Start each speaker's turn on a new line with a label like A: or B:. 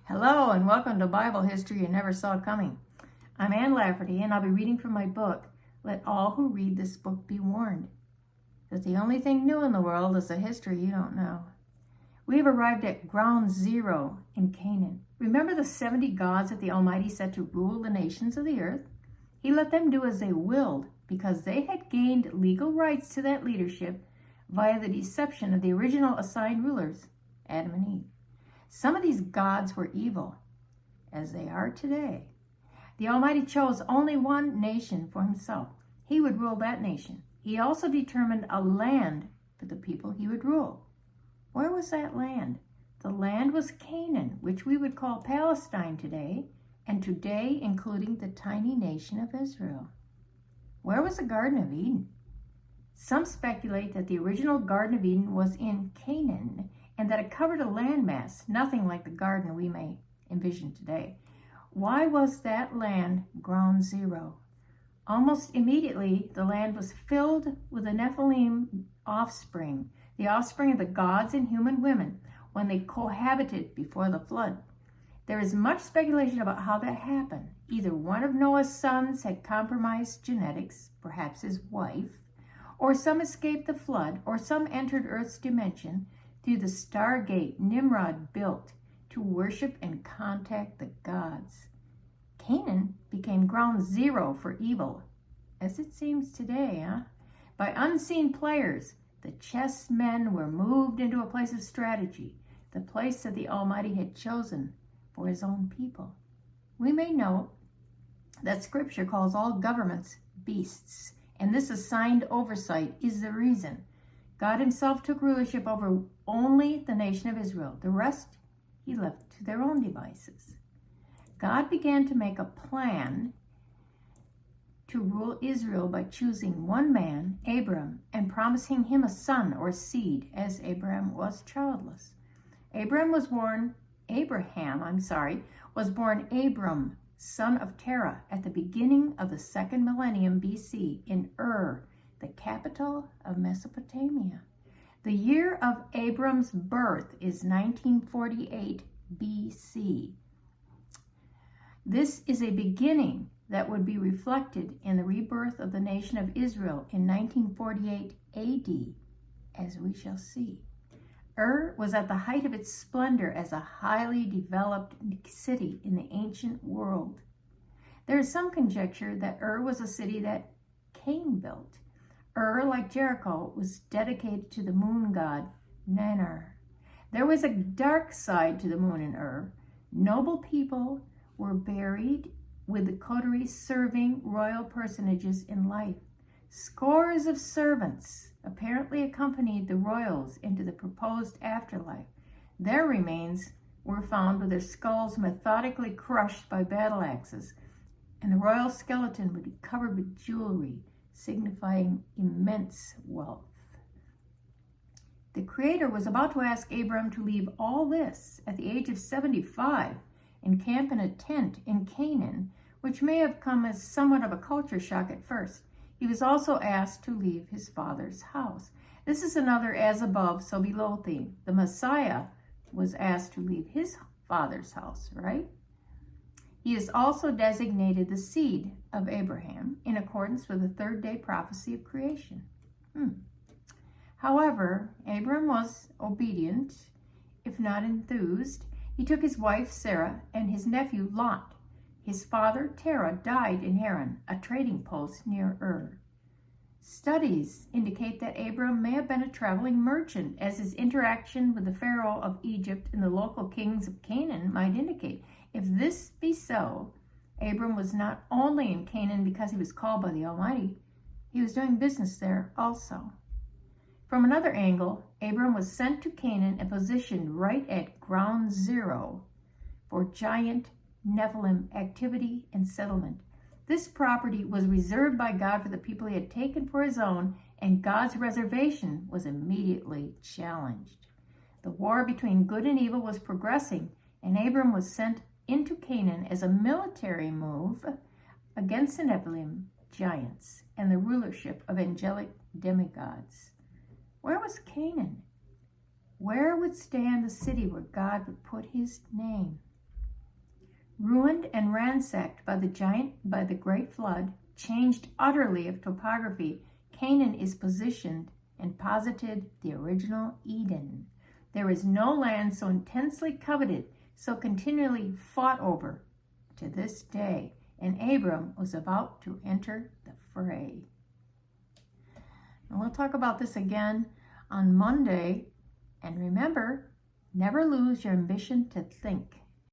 A: Hello and welcome to Bible History You Never Saw Coming. I'm Anne Lafferty and I'll be reading from my book, Let All Who Read This Book Be Warned. That the only thing new in the world is a history you don't know. We have arrived at ground zero in Canaan. Remember the 70 gods that the Almighty set to rule the nations of the earth? He let them do as they willed because they had gained legal rights to that leadership via the deception of the original assigned rulers, Adam and Eve. Some of these gods were evil, as they are today. The Almighty chose only one nation for himself. He would rule that nation. He also determined a land for the people he would rule. Where was that land? The land was Canaan, which we would call Palestine today, and today including the tiny nation of Israel. Where was the Garden of Eden? Some speculate that the original Garden of Eden was in Canaan, and that it covered a landmass, nothing like the garden we may envision today. Why was that land ground zero? Almost immediately, the land was filled with the Nephilim offspring, the offspring of the gods and human women, when they cohabited before the flood. There is much speculation about how that happened. Either one of Noah's sons had compromised genetics, perhaps his wife, or some escaped the flood, or some entered Earth's dimension through the stargate Nimrod built to worship and contact the gods. Canaan became ground zero for evil, as it seems today, By unseen players, the chess men were moved into a place of strategy, the place that the Almighty had chosen for his own people. We may note that Scripture calls all governments beasts, and this assigned oversight is the reason. God himself took rulership over only the nation of Israel. The rest he left to their own devices. God began to make a plan to rule Israel by choosing one man, Abram, and promising him a son or seed, as Abraham was childless. Abraham was born Abram, son of Terah, at the beginning of the second millennium BC in Ur, the capital of Mesopotamia. The year of Abram's birth is 1948 BC. This is a beginning that would be reflected in the rebirth of the nation of Israel in 1948 AD, as we shall see. Ur was at the height of its splendor as a highly developed city in the ancient world. There is some conjecture that Ur was a city that Cain built. Ur, like Jericho, was dedicated to the moon god Nannar. There was a dark side to the moon in Ur. Noble people were buried with the coteries serving royal personages in life. Scores of servants apparently accompanied the royals into the proposed afterlife. Their remains were found with their skulls methodically crushed by battle axes, and the royal skeleton would be covered with jewelry, signifying immense wealth. The Creator was about to ask Abram to leave all this at the age of 75 and camp in a tent in Canaan, which may have come as somewhat of a culture shock at first. He was also asked to leave his father's house. This is another as above, so below theme. The Messiah was asked to leave his father's house, right? He is also designated the seed of Abraham in accordance with the third-day prophecy of creation. However, Abram was obedient, if not enthused. He took his wife Sarah and his nephew Lot. His father Terah died in Haran, a trading post near Ur. Studies indicate that Abram may have been a traveling merchant, as his interaction with the Pharaoh of Egypt and the local kings of Canaan might indicate. If this be so, Abram was not only in Canaan because he was called by the Almighty, he was doing business there also. From another angle, Abram was sent to Canaan and positioned right at ground zero for giant Nephilim activity and settlement. This property was reserved by God for the people he had taken for his own, and God's reservation was immediately challenged. The war between good and evil was progressing, and Abram was sent into Canaan as a military move against the Nephilim giants and the rulership of angelic demigods. Where was Canaan? Where would stand the city where God would put his name? ruined and ransacked by the great flood, changed utterly of topography, Canaan is positioned and posited the original Eden. There is no land so intensely coveted, so continually fought over to this day, and Abram was about to enter the fray. And we'll talk about this again on Monday. And remember, never lose your ambition to think.